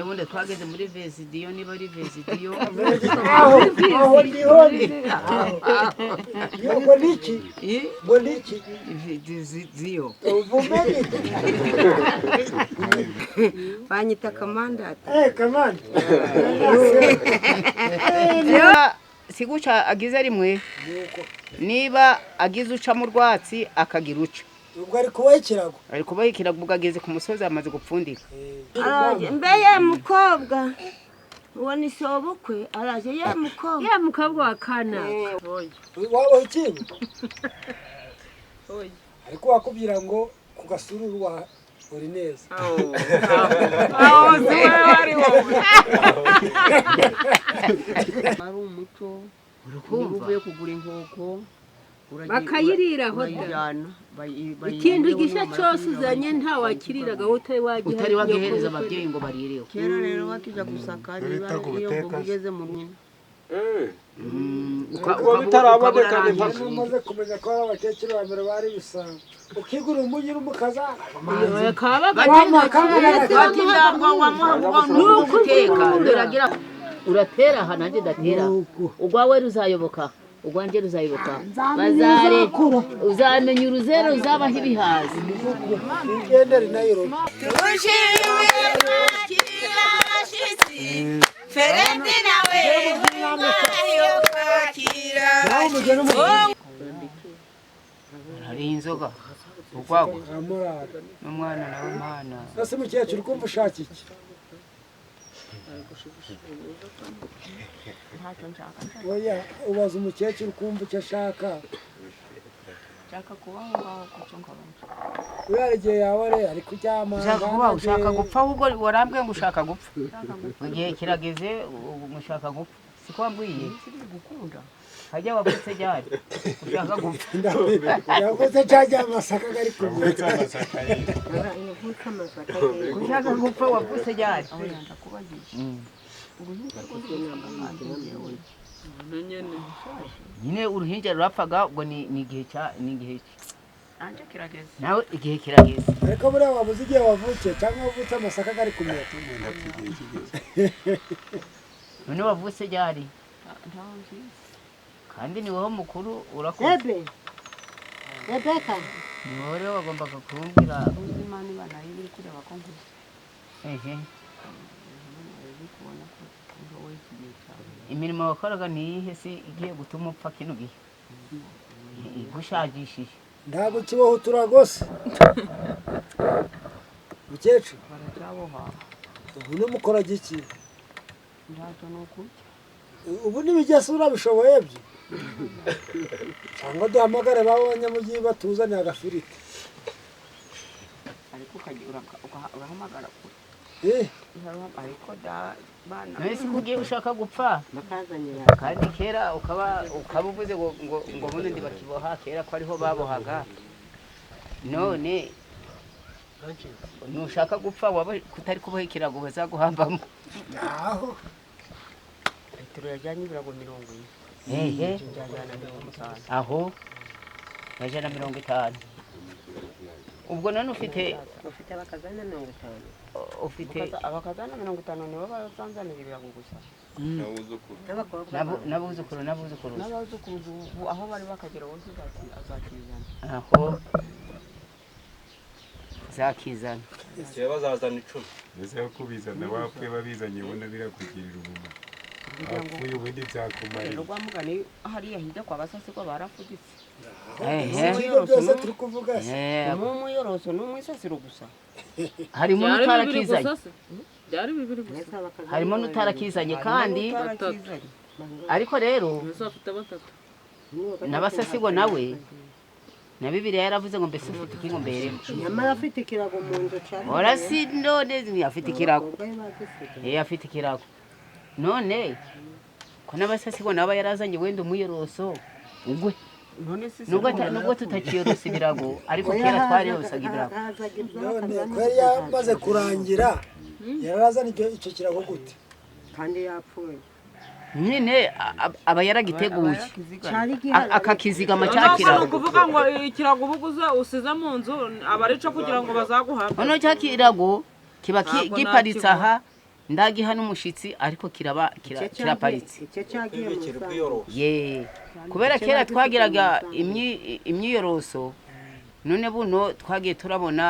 bundi twageze muri Vesidiyo niba ari Vesidiyo aho ngo niki Vesidiyo ubumenyi banyita kamandati kamanda siguca agize rimwe niba agize uca mu rwatsi akagira uca ubwo ari kubaho ikirago ubwo ageze ku musozi amaze gupfundika mbeye mukobwa uwo ni sobukwe araje ya mukobwa wa kana wabaho ikintu ariko wakubwira ngo ku gasururu wa uri neza ari umuco uruvuye kugura inkoko bakayiriraho ikintu gisha cyose uzanye nta wakiriraga utari wagihereza ababyeyi ngo barireho kera rero wakija gusaka niba iyo ugeze mu nyina utaraboneka umaze kumenya ko abakecuru ba mbere bari bisanga ukigura umugira umukaza uratera aha nanjye ndatera urwawe ruzayoboka urwanjye ruzayoboka bazare uzamenya uruzero uzabaho ibihaza igendere nayo Ferenti nawe ayo kwakira hari inzoga urwagwa n'umwana nawe mwana ese mukecuru kumva ushaka iki oya ubaza umukecuru kumva icyo ashaka uriya igihe yawe re ari kuryama ushaka gupfa ahubwo warambwiye ngo ushaka gupfa mu gihe kirageze ushaka gupfa siko wambwiye hajya wavutse ryari ushaka gupfa yavutse cyajya amasaka ari kumwe ushaka gupfa wavutse ryari nyine uruhinja rurapfaga ubwo ni igihe anje kirageze nawe igihe kirageze ariko buriya wabuze igihe wavutse cyangwa wavutse amasaka ari kumwe none wavutse ryari kandi ni wowe mukuru urakuze Rebeka ni wowe rero wagombaga kumbwira Imana ibana iri kureba ko nkuze imirimo wakoraga ni iyihe se igiye gutuma upfa kino gihe igushagishije ntabwo kibaho turagose mukecuru ubu nimukora giki ubu n'ibigesura bishoboye byo cyangwa duhamagare b'abanyamujyi batuzaniye agafiriti ariko urahamagara ariko nese kugiye ushaka gupfa kandi kera ukaba uvuze ngo bundi bakiboha kera ko ariho babohaga none nushaka gupfa waba kutari kuboha ikirago bazaguhambamo aho litiro yajyanye ibirago 40 aho yajyana 50 ubwo none ufite abakazana 50 ufite abakazana 50 nibo bazanzanira ibirago gusa n'abuzukuru aho bari bakagera wose azakizana aho zakizana ese bazazana 10 ese kubizana wapwe babizanye ubona birakugirira umumaro apfuye ubundi byakumara rero rwamugani hariya hirya kwa basase ko barafugitse byose turi kuvuga umuyoroso n'umwisasiro gusa harimo n'utarakizanye byari bibiri gusa harimo n'utarakizanye kandi ariko rero n'abasasigo nawe na Bibiliya yaravuze ngo mbese ufite iki ngo mbere nyamara afite ikirago mu nzu cyane ora si none afite ikirago afite ikirago none ko n'abasasigo nabo yarazanye wenda umuyoroso ugwe nubwo tutakiyorosa ibirago ariko kera twariyosaga ibirago none ko yari yamaze kurangira yarazana icyo kirago gute kandi yapfuye nyine aba yaragiteguye akakizigama cyakirago kuvuga ngo ikirago ubuguze usize mu nzu abarico kugira ngo bazaguhambe none cyakirago kiba giparitse aha ndagiha n'umushitsi ariko kiraparitse icyo cyagiye mu isambu ye kubera kera twagiraga imyiyoroso none buno twagiye turabona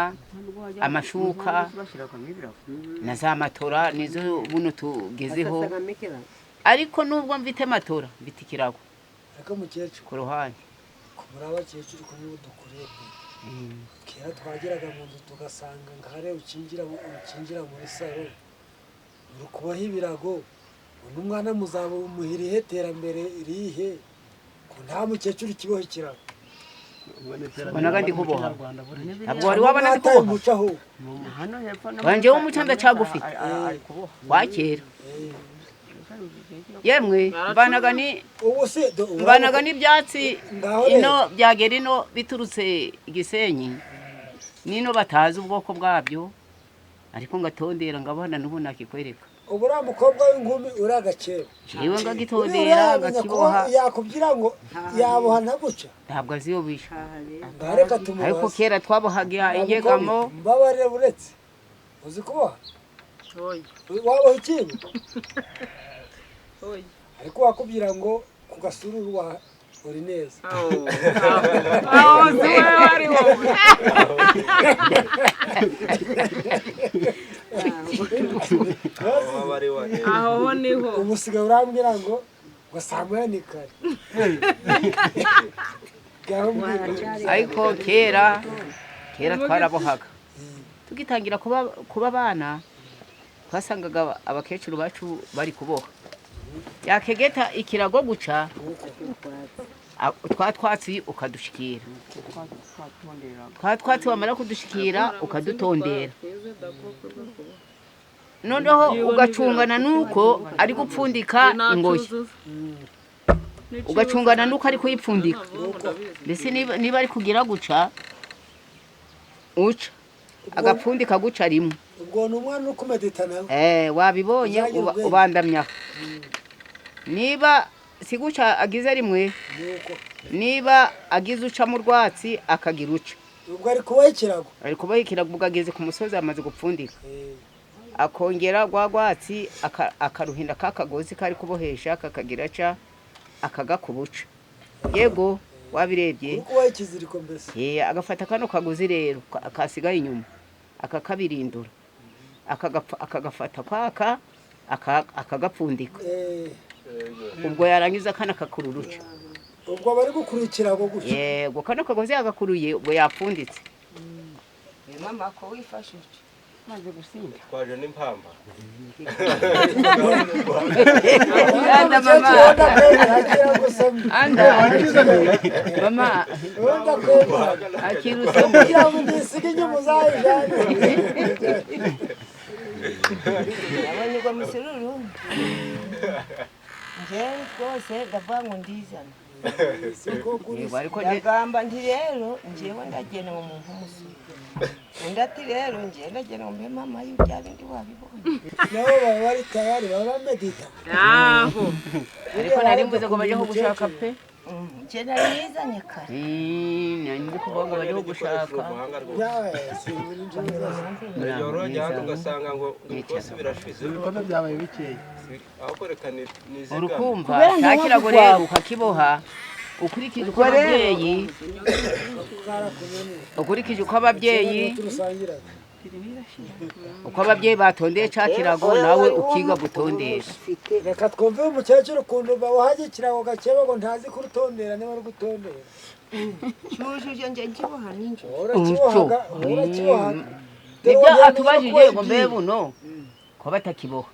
amashuka na za matora nizo buno tugezeho ariko nubwo mfite matora mfite ikirago ariko mukecuru ku ruhande muri abakecuru ko nibo dukoreye kera twageraga mu nzu tugasanga nkare ukinjira muri saro uri kubaho ibirago n'umwana muzaba umuhiriye iterambere irihe ko nta mukecuru kiboho ikirago bonaga ndi kuboha ntabwo wari wabona ndi kuboha wanje w'umuco ndacyagufite wakera yemwe mbanaga n'ibyatsi ino byagera ino biturutse Gisenyi nino batazi ubwoko bwabyo ariko ngatondera ngabona n'ubu nakikwereka ubu uriya mukobwa w'inkumi uri agakera jewe ngagitondera ngakiboha yakubwira ngo yaboha ntaguca ntabwo azi iyo bisha reka tumubaze ariko kera twabohaga ingegamo mbabarire buretse uzi kuboha waboha ikintu ariko wakubwira ngo ku gasururu uri neza aho niho ubu usigaye urambwira ngo Samuel ni kare ariko kera twarabohaga tugitangira kuba abana twasangaga abakecuru bacu bari kuboha yakegeta ikirago guca twatwatsi ukadushikira twatwatsi wamara kudushikira ukadutondera noneho ugacungana nuko ari gupfundika ingoyi ugacungana nuko ari kuyipfundika mbese niba ari kugira guca uca agapfundika guca rimwe ubwo ni umwana uri kumedita nawe wabibonye ubandamyaho niba si guca agize rimwe niba agize uca mu rwatsi akagira uca ubwo ari kubaho ikirago ubwo ageze ku musozi amaze gupfundika akongera rwa rwatsi akaruhinda kakagozi kari kubohesha kakagira aca akagakubuca yego wabirebye agafata kano kagozi rero akasigaye inyuma akakabirindura akagafata kwaka akagapfundika ubwo yarangiza kana kakururuca ubwo bari gukurikira go guca yego kano kagozi yagakuruye ubwo yapfunditse mama ko wifashije maze gusinda twaje n'impamba anda mama mama akirusemo ya mundisige nyuma zayijana abanye kwa misururu nje rwose ndavango ndizana ndagamba nti rero njewe ndagenda mu muntu musuku undati rero nje ndagenda mu mama y'ubyaba ndi wabibonye nabo bari tayari baba medita aho ariko nari mvuze ngo baje gushaka pe nje narizanye kare nandi kuvuga ngo baje gushaka yoro njya ugasanga ngo rwose birashize ibikorwa byabaye bikeye aho reka niziga urukumva cyakirago rero ukakiboha ukurikije uko ababyeyi uko ababyeyi batondeye cyakirago nawe ukiga gutondesha reka twumve umukecuru ukuntu bawahaje ikirago gakeba ngo ntazi kurutondera niba ari gutondera cyujuje nje nkiboha ninje urakiboha nibyo atubajije ngo mbe buno ko batakiboha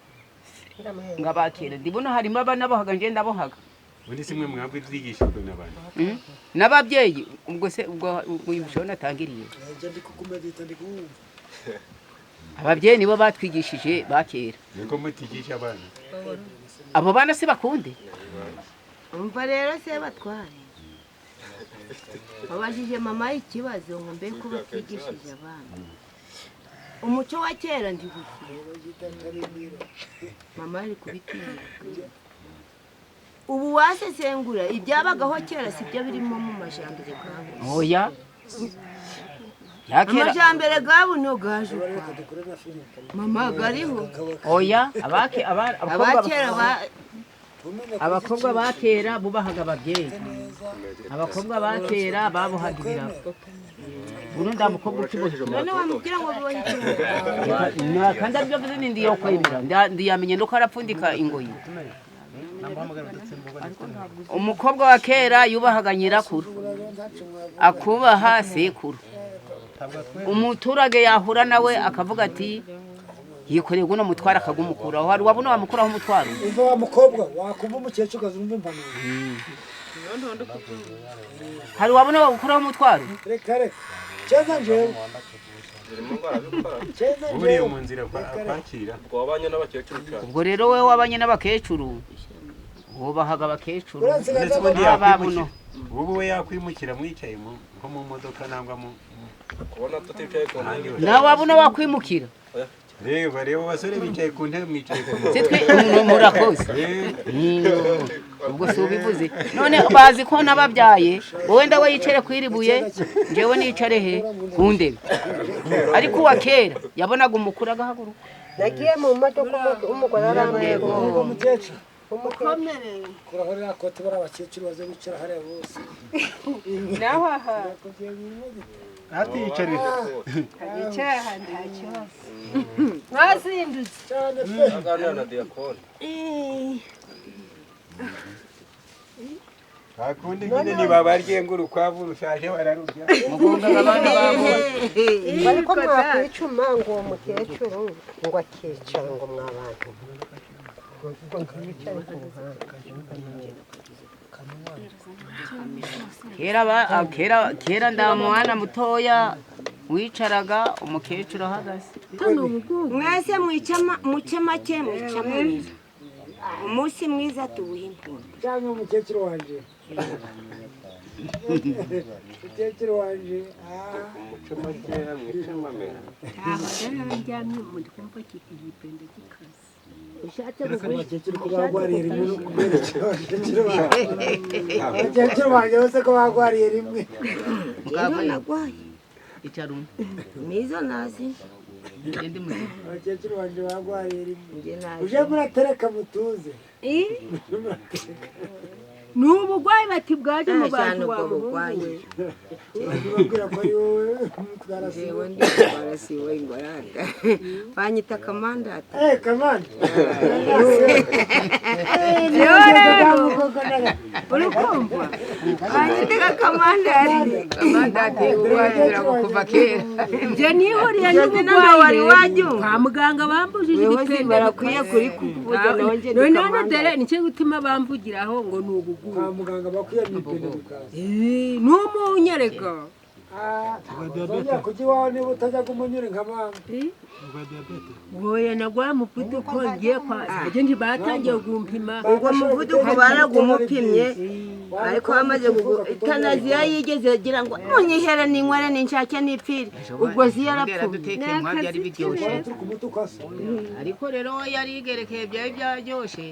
ngabakira ndibona harimo abana bahaga nje ndabohaga ubundi simwe mwabwe twigishijwe n'abantu n'ababyeyi ubwo se ubwo yibishona atangiriye nje ndi kukumedita ndi kumva ababyeyi nibo batwigishije bakera niko mutigisha abana abo bana se bakunde umva rero se batware babajije mama ikibazo ngo mbe ko batigishije abana umuco wa kera ndigukiye mama ari kubitinya ubu wasesengura ibyabagaho kera sibyo birimo mu majambere bwawe oya yakera amajambere gabo no gaje reka dukore na filime mama gariho oya abakera abakobwa bakera bubahaga ababyeyi abakobwa bakera babohaga ibirago uno nda mukobwa ukiboshye none wamubwira ngo bibohe kandi aribyo mvuze ni ndiyo kwemera ndiyamenye nuko arapfundika ingoyi umukobwa wa kera yubahaga nyirakuru akubaha sekuru umuturage yahura nawe akavuga ati yikoreye guno mutwara akagumukuraho hari wabona wamukuraho umutwaro umva wa mukobwa wakumva umukecuru ukazumva impanuro hari wabona wagukuraho umutwaro reka cyeza njyewe uriye mu nzira kwakira wabanye n'abakecuru cyane ubwo rero wowe wabanye n'abakecuru wubahaga abakecuru ndetse ubundi babuno ubu we yakwimukira mwicaye nko mu modoka nangwa mu kubona tuticaye ku ntebe nawe wabona wakwimukira reba abasore bicaye ku ntebe mwicaye ku sitwe murakoze ubwo si ubivuze none bazi ko nababyaye wowe ndawe yicare kwiribuye njyewe nicare he ku ndebe ariko uwa kera yabonaga umukuru agahaguruka nagiye mu modoka umugore arambwira ngo mukecuru umukomere kuraho rya kote bari abakecuru baze bicara hariya bose naho aha ati yicarira yicaye aha nta kibazo mwazindutse cyane pe aganira na diakoni akundi nyine nibabarye ngo urukwavu rushaje bararurya mugongaga abana babo bariko mwakwicuma ngo uwo mukecuru ngo akicara ngo mwabantu ngo ngiyicare ku ruhande kera ndamwana mutoya wicaraga umukecuru ahagaze mwese muce make mwica munini umunsi mwiza tuwuhine cyangwa umukecuru wanje umukecuru wanje abakecuru ko bagwariye rimwe no kuberekera abakecuru banjye bose ko bagwariye rimwe nagwaye icarume mizo nazi abakecuru banjye bagwariye rimwe nge nazi uje muratereka mutuze ni ubugwayi bati bwaje mu bantu ubwo wawe bugwaye babwira ko ari wowe umutwara si jewe wowe nditwara siwe ingoranda banyita kamandata kamani urukumva banyita kamandati uwazira kuva kera nje nihuriye wari n'ubugwayi wajyu kwa muganga bambujije wewe igipende barakwiye kuri kuvuga nonje none dere nicyo gutuma bambugiraho ngo ni ubugwayi kwa muganga bakwiye mwipende bikaza ni umunyereka bongera kujya iwawe niba utajya kumunyura nka mama wowe nagwaye umuvuduko ngiye kwa aje ntibatangiye gumpima ubwo muvuduko baragumupimye ariko bamaze itanaziya yigeze agira ngo munyihere ninywere ninshake nipfire ubwo ziyarapfuye dutekeye mwa byari biryoshye turi ku muti ukase ariko rero we yari yigerekeye byari byaryoshye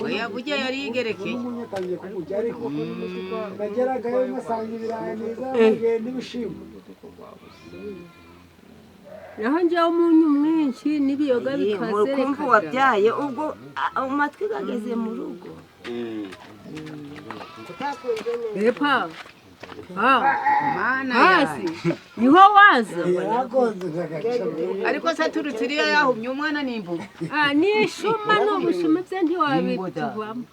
oya burya yari yigerekeye umunyu atangiye kumujya ariko nageragayo ngasanga ibirayi neza n'ibishimbo naho njyewe umunyu mwinshi n'ibiyoga murukumva wabyaye ubwo amatwi gageze mu rugo epa mana hasi yawe niho waza yaragonze nkagaca ariko se turutiriya yahumye umwana n'imbuga nishuma n'ubushuma bye ntiwabituvamo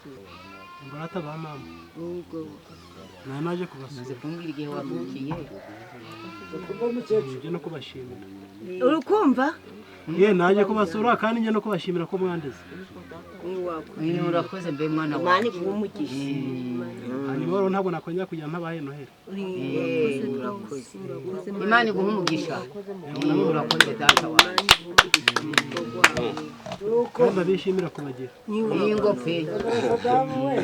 Mbarata ba mama. ubwo Nanaje kubasura. umaze kumbwira igihe wavukiye kumva mukecuru Nje no kubashimira. urukumva Ye naje kubasura kandi nje no kubashimira ko mwandeze. urakoze mbe mwana mani wawe kumugisha Hanyuma rero ntabwo nakongera kujya ntabahe nohera. imana iguha umugisha urakoze data wanjye Kandi abishimira kubagira. ingo pe madamu we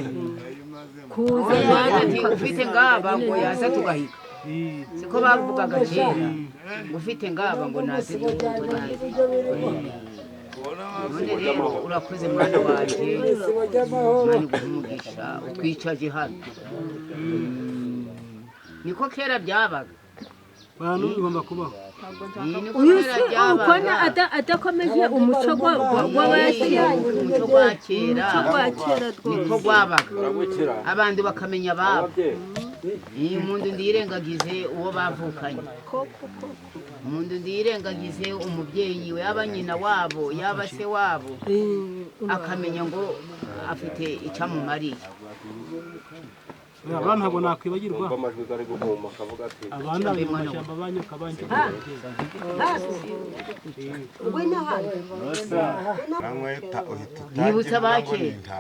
kuza ati ufite ngaba ngo yaza tugahiga siko bavugaga kera ufite ngaba ngo naze tugahiga none rero urakoze mwana wanjye imana iguha umugisha utwicaje hano niko kera byabaga bantu bigomba kubaho uyu si ukona adakomeje umuco w'abakera umuco wa kera rwose rwabaga abantu bakamenya ababo iyi umuntu ndirengagize uwo bavukanye umuntu ndirengagize umubyeyi we yaba nyina wabo yaba se wabo akamenya ngo afite icyamumariye abana ntabwo nakwibagirwa amajwi ari guhuma akavuga ati abana bari mu mashyamba banyoka banjye nibutsa abakera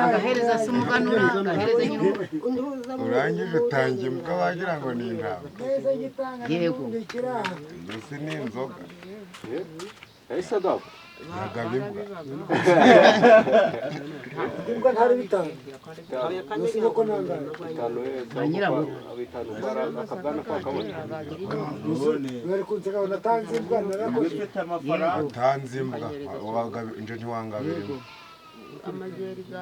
agahereza se umuganura agahereza nyine urangije utangiye mbwa wagira ngo ni intama yego mbese ni inzoga yahise agapfa yagabye Imbwa ntari bitanu. Nasi nuko nangaye. nyirabo bitanu akabwana kakabona Bari kunseka natanze imbwa narakoze. atanze imbwa nje ntiwangabirimo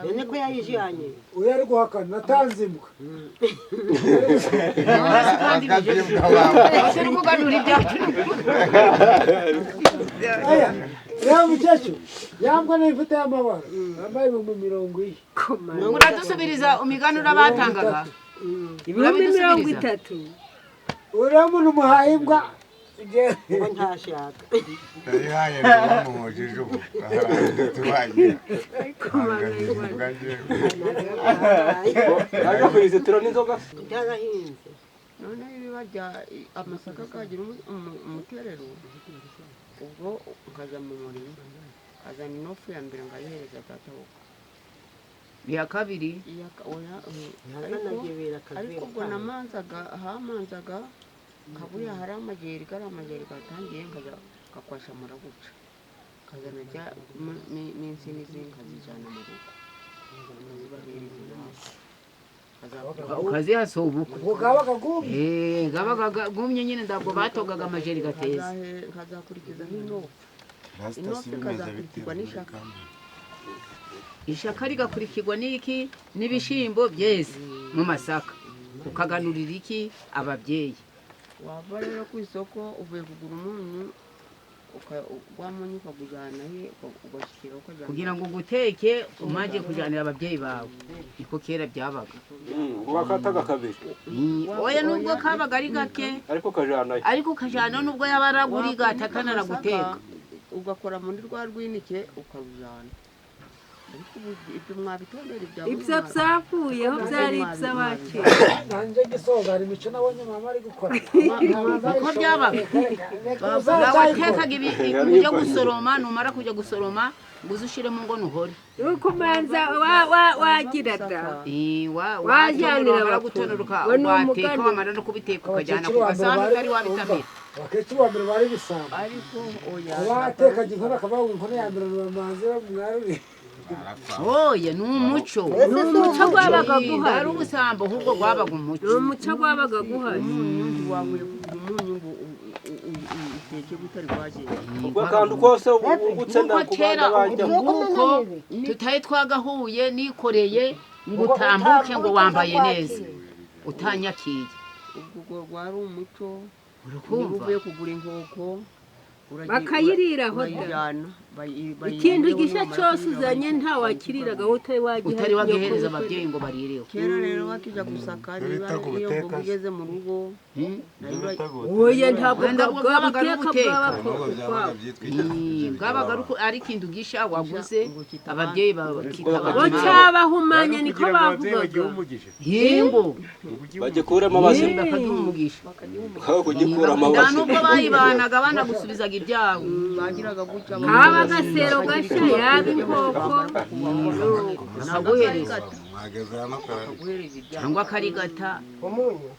None ko yayijyanye. Uyu ari guhakana natanze imbwa. ese kuganura ibyacu Aya, reba mukecuru. Yambwa n'ifite y'amabara. Yambaye 70. muradusubiriza imiganura batangaga ibihumbi 30 Uriya muntu umuhaye imbwa. Ngo ntashaka. yayihaye n'abamuhujije ubu aharangiye tubagira yaje kuyizitira n'inzoga Byarahinze. none barya amasaka kagira umuterero ubwo ukajya mu murima azana inofu ya mbere ngayihereza databuka iya kabiri ariko ubwo namanzaga hamanzaga kabuya hari amajeri kari amajeri gatangiye nkajya gakwasha muraguca kazana jya minsi n'izindi nkazijyana mu rugo ukazihasobuka Ubwo gabaga gumye. gabaga gumye nyine ntabwo batogaga amajeri gateza nkazakurikiza nk'inofu inofu ikazakurikirwa n'ishaka ishaka rigakurikirwa n'iki n'ibishyimbo byeze mu masaka ukaganurira iki ababyeyi wava rero ku isoko uvuye kugura umunyu wa munyu ukagujyana he ugashyikira ukajyana kugira ngo uguteke umajye kujyanira ababyeyi bawe niko kera byabaga wakataga kabiri oya nubwo kabaga ari gake ariko kajanayo ariko ukajyana nubwo yaba aragurigata akanaraguteka ugakora muri rwa rwinike ukarujyana ariko ibyo mwabitondera ibyo byavuyeho byari iby'abakera Nanje gisoza hari imico nabonye mama ari gukora. uko byabaga watekaga ujya gusoroma numara kujya gusoroma ngo uze ushyiremo ngo nuhore nuko umanza wagira da wajyanira baragutonoruka wateka wamara no kubiteka ukajyana ku gasahani utari wabitamira Abakecuru ba mbere bari bisamba. ariko oya Abatekaga inkono akabaho inkono ya mbere bamanze bamwaruri. oya ni umuco wabaga guhari ari ubusambo ahubwo wabaga umuco ni umuco wabaga guhari umunyu wawe umunyu ngo uteke gutari wagenda ubwo akantu kose ugutsenda nuko ku kera bana bajya nguko tutari twagahuye nikoreye ngo utambuke ngo wambaye neza utanyakiye ubwo wari umuco urakumva uvuye kugura inkoko bakayiriraho da urayijyana ikintu gishya cyose uzanye nta wakiriraga utari wagihereza ababyeyi ngo barireho kera rero bakijya gusaka niba iyo mvuga igeze mu rugo oya ntabwo bwabaga ari bwabuteka uguteka bwabaga ari ikintu gisha waguze ababyeyi bakitaba bo cyabahumanya niko bavugaga yingo bagikuremo amazina bakaduha umugisha aho kugikuramo nta amazina nubwo bayibanaga banagusubizaga ibyabo bagiraga gutya haba agasero gashya yaba inkoko nkaguhereza mwageze hano guhereza ibyaha cyangwa akarigata Umunyu.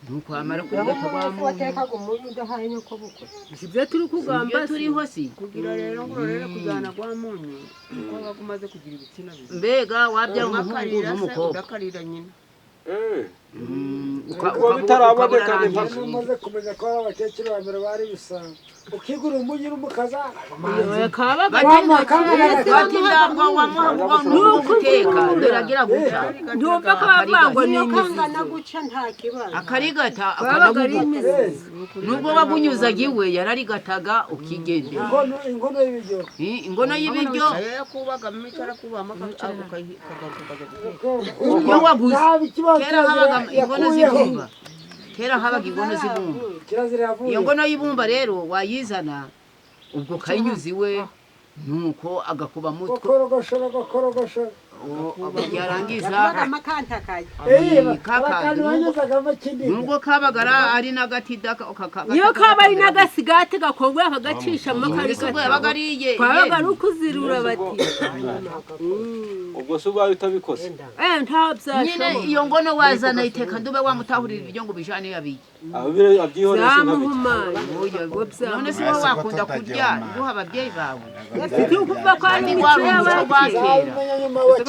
nuko wamara kurigata Naho wamunyu watekaga umunyu udahaye nyoko bukwe. sibyo turi kugamba ibyo turiho si kugira rero ngo rero kujyana kwa munyu uko wabaga umaze kugira ibitsina bibiri mbega wabyara umuhungu ugakarira se n'umukobwa ugakarira nyina kuba bitaraboneka ni mpaka Umaze kumenya ko abakecuru ba mbere bari bisamba. ukigura umugira umukazana bati ndabwo wamuha n'uguteka deragira guca ntuva ko bavangwa kangana guca nta kibazo akarigata akanaguguka nubwo wagunyuzaga iwe yararigataga ukigendera inkono y'ibiryo ingono y'ibiryo yakubagamo icara kubamo akagaruka iyo waguze kera habaga ingono z'ibumba kera habaga ingono z'ibumba iyo ngono y'ibumba rero wayizana ubwo kayinyuza iwe nuko agakuba mutwe korogosho yarangiza nubwo kabagara ari n'agati iyo kaba ari n'agasigati gakongoye akagacishamo kabagariye kwabaga ari ukuzirura bati ubwo se ubaye utabikoze nta byashoboka nyine iyo ngono wazana iteka ndube wamutahurira ibiryo ngo bijane yabiye zamuhumanya none se wowe wakunda kurya guha ababyeyi bawe ufite ukuva kwa kandi wari umuco gwa kera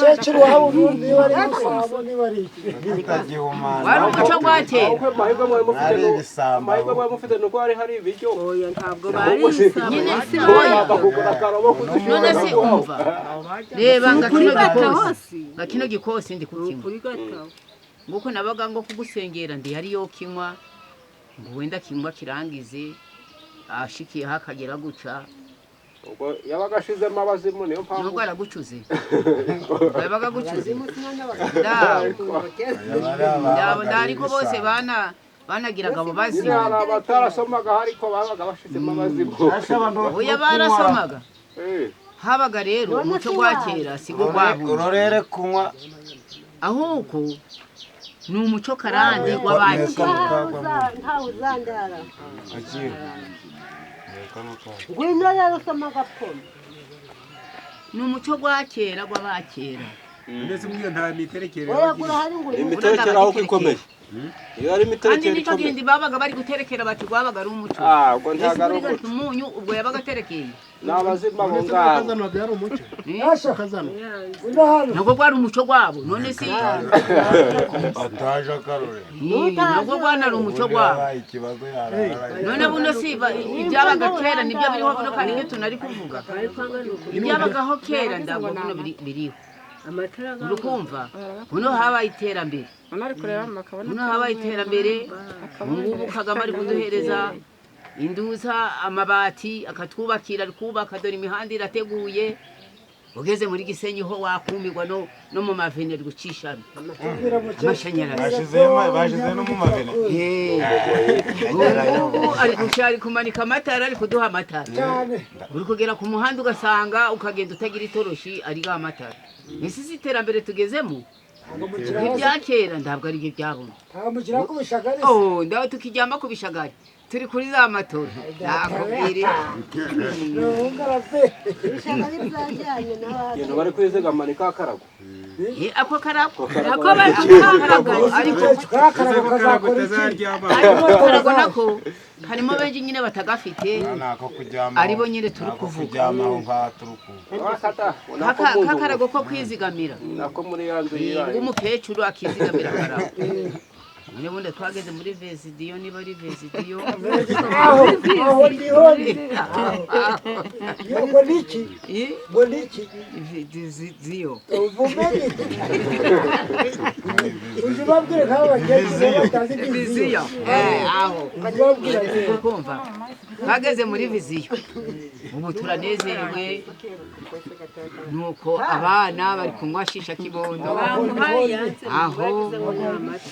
abakecuru waba ubundi bari gusabo ntibari wari umuco gwa kera amahirwe mwari mufite nuko hari ibiryo ntabwo barisaba nyine si oya none se umva reba nga kino gikosi ndi kukinywa nguko nabaga ngo kugusengera ndi hariyo kinywa ngo wenda kinywa kirangize ashikiye hakagera guca ubwo yabaga ashizemo abazimu niyo mpamvu nubwo aragucuze yabaga gucuze ariko bose banagiraga abo bazimu hari abatarasomaga ariko babaga bashizemo abazimu oya barasomaga habaga rero umuco gwa kera sigo gwabo urorere kunywa ahubwo ni umuco karande w'abakera ntawe uzandara akira ngwino rero usoma agapfundo ni umuco gwa kera w'abakera ndetse mwiyo nta miterekere uragura hari ngo imiterekere aho ikomeye iyo ari kandi imiterekere nicyo ikomeye kindi babaga bari guterekera bati gwabaga ari umuco ubwo ntago ari umuco umunyu ubwo yabaga aterekeye ni abazimu abo ngabo kazanaga yari umuco kazana nabwo gwari umuco gwabo none si ataje akarore nabwo gwanari umuco gwabo ikibazo yarara none buno si ibyabaga kera nibyo biriho buno kandi ibyo tunari kuvuga ibyabagaho kera ndabwo buno biriho urukumva buno habaye iterambere buno habaye iterambere ngubu Kagame ari kuduhereza induza amabati akatwubakira kubaka dore imihanda irateguye ugeze muri Gisenyi ho wakumirwa no mu mavene gucisha amashanyarazi bashize no mu mavene ari gushari kumanika amatara ari kuduha amatara uri kugera ku muhanda ugasanga ukagenda utagira itoroshi ari ga amatara ese iterambere tugezemo ibya kera ndabwo ari byo byabona ntamukira kubishagari ndaho tukijyamba kubishagari turi kuri za matora nakubwire ibintu bari kwizigama ni ka karago ako karago ariko nako harimo benshi nyine batagafite aribo nyine turi kuvuga kakarago ko kwizigamira nako muri yanzu yiraye umukecuru akizigamira akarago none bundi twageze muri Vesidiyo niba ari Vesidiyo aho boniki Ziyo ujibabwire nk'abo bakecuru batazi Viziyo aho kumva twageze muri Viziyo ubu turanezerewe nuko abana bari kunywa shisha kibondo aho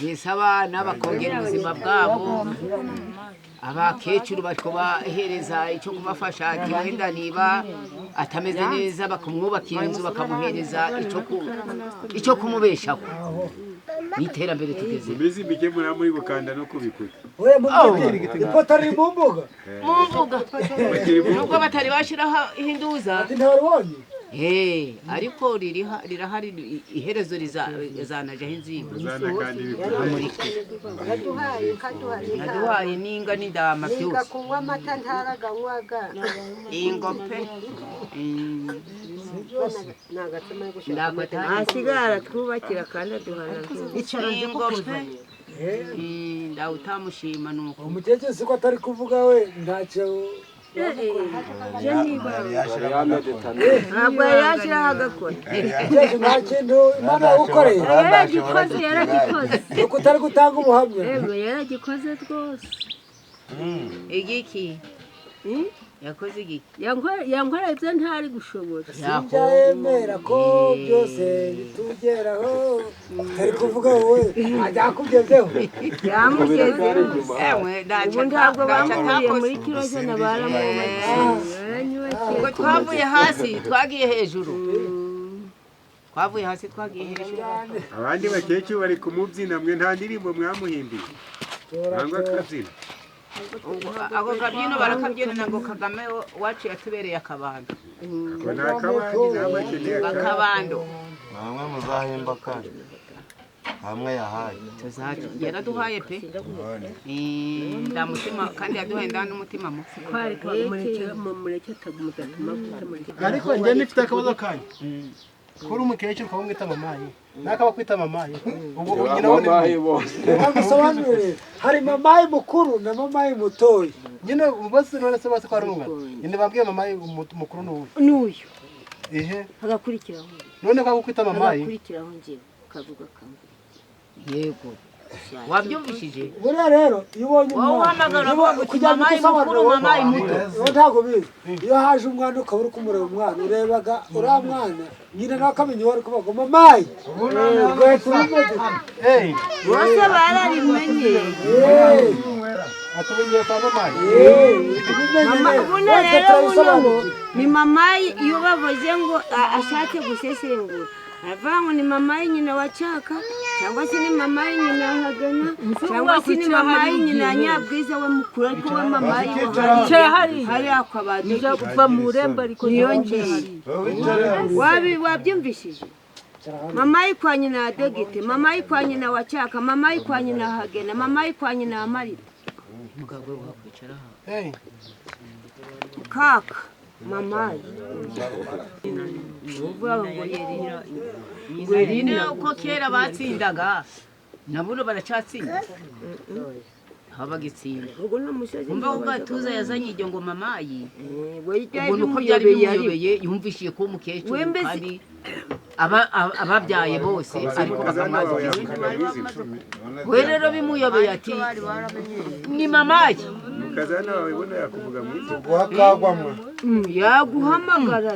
yesa abana bakongera ubuzima bwabo abakecuru bariko bahereza icyo kubafasha wenda niba atameze neza bakamwubakira inzu bakamuhereza icyo kumubeshaho n'iterambere tugeze mbese imikemura muri gukanda no kubikuta ipoto riri mu mbuga nubwo batari bashiraho ihinduza ntiwaribonye ariko rirahari iherezo rizanajaho inzigo naduhaye n'inga n'indama byose kunywa amata ntaraganywaga ingope asigara twubakira kandi aduhana ingope ndawe utamushima nuko umukecuru siko atari kuvuga we ntacyo ntabwo yari yashyiraho agakora Jeje nta kintu Imana yagukoreye yaragikoze nuko utari gutanga ubuhamya yaragikoze rwose igiki yakoze igiki yankoreye ibyo ntari gushobora sinjya yemera ko byose bitugeraho utari kuvuga wowe ajya akugezeho yamugezeho ewe ubu ntabwo bamukuriye muri kiro jana baramubaye ubwo twavuye hasi twagiye hejuru twavuye hasi twagiye hejuru abandi bakecuru bari kumubyina mwe nta ndirimbo mwamuhimbiye nangwa akabyina ako kabyino barakabyina ngo Kagame wacu yatubereye akabando ngo ni akabandi n'abakeneye akabando namwe muzahemba kandi hamwe yahaye yaraduhaye pe ndamutima kandi yaduhaye n'umutima muke mureke atagugatuma ariko njye nifite akabazo kanyu kuri umukecuru ukaba umwita mamayi nakaba kwita mamayi ubu nyina mamayi bose agusobanurire hari mamayi mukuru na mamayi mutoyi nyine bose none se bose ko ari umwana nyine bambwiye mamayi mukuru n'uyu ehe agakurikiraho none kwa kwita mamayi agakurikiraho njyewe kavuga kamwe yego wabyumvishije buriya rero iyo ubonye umwana kugira ngo mamayi mamayi muto ntabwo bizi iyo haje umwana ukaba uri kumureba umwana urebaga uriya mwana nyina nawe akamenya uwo ari kuvuga mamayi bose bararimenye atumenye kwa mamayi ubundi rero buno ni mamayi iyo bavuze ngo ashatse gusesengura aravuga ngo ni mamayi nyina wa Cyaka cyangwa se ni mamayi nyina wa Hagana cyangwa se ni mamayi nyina wa Nyabwiza we mukuru ariko we mamayi hari akabadi kuva mu rembo ariko ntiyongeye wabyumvishije mamayi kwa nyina wa Dogite mamayi kwa nyina wa Cyaka mamayi kwa nyina wa Hagena mamayi kwa nyina wa Marita mugabo wakwicara kaka mamayi Ngwerina uko kera batsindaga nabuno baracatsinda habagitsinda umva ko gatuza yazanye iryo ngo mamayi ubona uko byari bimuyobeye yumvishiye ko umukecuru kandi ababyaye bose ariko bakamaze we rero bimuyobeye ati ni mamayi mukazana wawe ubona yakuvuga mu yaguhamagara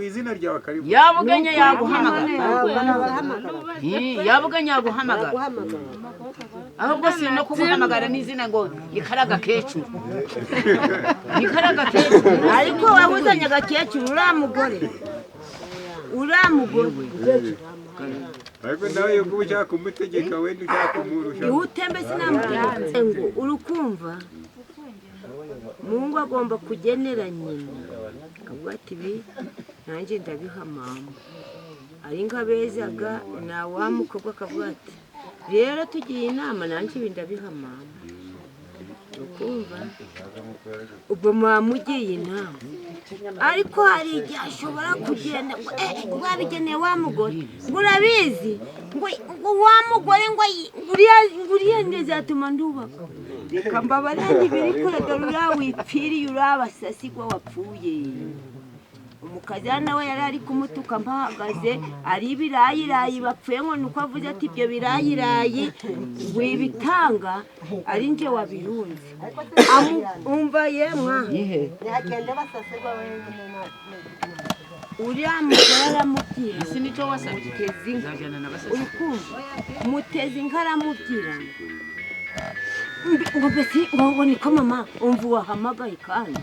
izina ryawe karibu yabuganya yaguhamagara ahubwo si no kuguhamagara n'izina ngo ikaraga kecuru ikaraga kecuru ariko wabuzanye agakecuru uriya mugore ariko nawe yo kuba ushaka kumutegeka wenda ushaka kumurusha utembe sinamubwira ngo urukumva Mungu agomba kugenera nyina akavuga ati ibi nanjye ndabiha mama ari ngabezaga na wa mukobwa akavuga ati rero tugiye inama nanjye ibi ndabiha mama ukumva ubwo mwamugiye inama ariko hari igihe ashobora kugenda ngo wabigeneye wa mugore ngo urabizi ngo wa mugore ngo uriya ndezatuma ndubaka reka mbabarenge ibiri kurega wipfiriye urabasasigwa wapfuye umukazana nawe yari ari kumutuka mpahagaze ari ibirayirayi bapfuye ngo nuko avuze ati ibyo birayirayi wibitanga ari nje wabirunze umva yemwa uriya mugore aramubwira isi nicyo wasabye urukumva mutezi inka aramubwira ngo mbese ngo niko mama umva wahamagaye kandi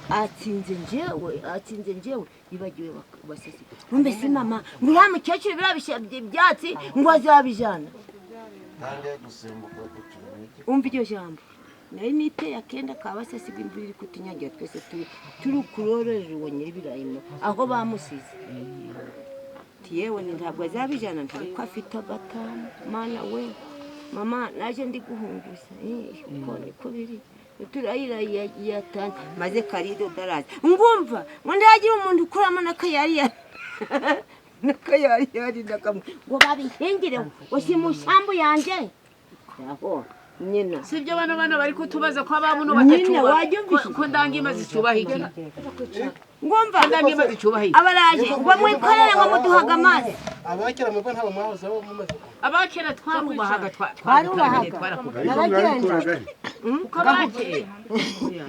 atsinze njyewe yibagiwe basesi mbese mama ngo uriya mukecuru birabishyira ibyatsi ngo azabijana umva iryo jambo nari niteye akenda ka basesi imvura iri kutunyagira twese turi kurororera uwo nyir'ibirayimo aho bamusize yewe ntabwo azabijana ntabwo afite agatanu mana we mama naje ndi guhunguza uko niko biri turayiraye yatanye maze karido daraje ngumva ngo ndagira umuntu ukuramo nakayari nakamwe ngo babihingire ngo si mu shambu yanje yaho nyina sibyo bana bari kutubaza ko abamuno nyina batacuba wajyumvise ko ndangima zicubaha iki ngumva ndangima zicubaha iki abaraje bamwikorera ngo muduhaga amazi abakera mwebwe ntabwo mwahozeho mumaze abakera twarubahaga naragenda uko abakera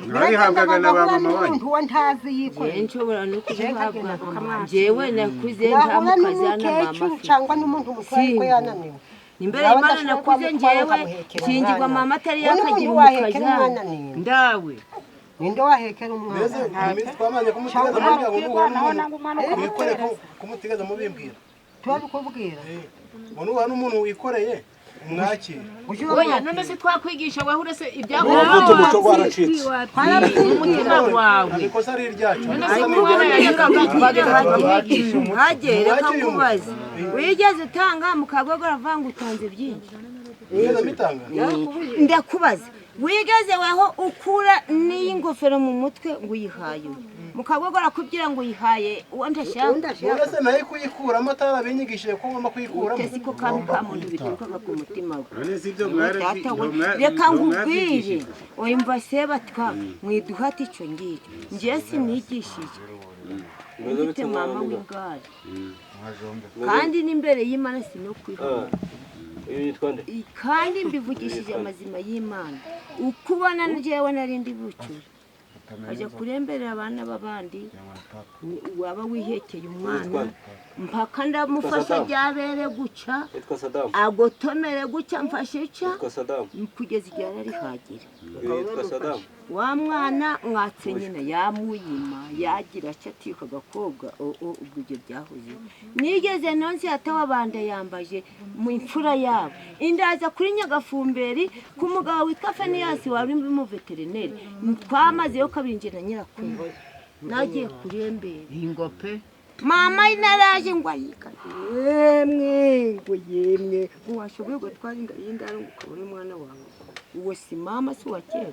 mwabihabwaga na ba mama wanyu umuntu wa ntazi yikorera nshobora no kubihabwa jewe nakuze yahura ntamukazana n'umukecuru mama cyangwa n'umuntu mutwaye ko yananiwe imbere y'Imana nakuze njyewe kingirwa mama atari yakagira umukazana ndawe ninde wahekera umwana mbese iminsi twamanye kumutigeza mubwira ngo n'umuntu wikoreye kumutigeza mubimbwira turabikubwira ngo nuha n'umuntu wikoreye umwakire oya none se twakwigisha wahure se uvuze umuco waracitse umutima wawe ikosa ari iryacu hagere reka nkubaze wigeze utanga mu kagogo uravanga utanze byinshi ndakubaza wigeze weho ukura n'iyi ngofero mu mutwe ngo uyihaye mu kagogo arakubwira ngo uyihaye uwo ndashaka none se nayo kuyikuramo atarabinyigishije ko ngomba kuyikuramo siko kamwe ka muntu biturukaga ku mutima we none si ibyo mwari reka nkubwire oyumva seba twa mwiduhata icyo ngicyo njye sinigishije mfite mama w'igare kandi n'imbere y'Imana sino kwihora kandi mbivugishije amazima y'Imana uko ubona njyewe narindi bucura ajya kuremberera abana b'abandi waba wihekeye umwana mpaka ndamufasha ryabere guca agotomere guca mfashe ca kugeza igihe arihagira wa mwana mwatse nyina yamuyima yagira cyatiko gakobwa ubwo ibyo byahoze nigeze nonse atawabanda yambaje mu imfura yabo indaza kuri Nyagafumberi ku mugabo witwa Fenias wari mu veterineri twamaze yo kabinje na nyirakuru nagiye kurembera ingope mama inaraje ngo ayika yemwe washoboye gutwara indaro ngo ukabone umwana wawe uwo si mama si wa kera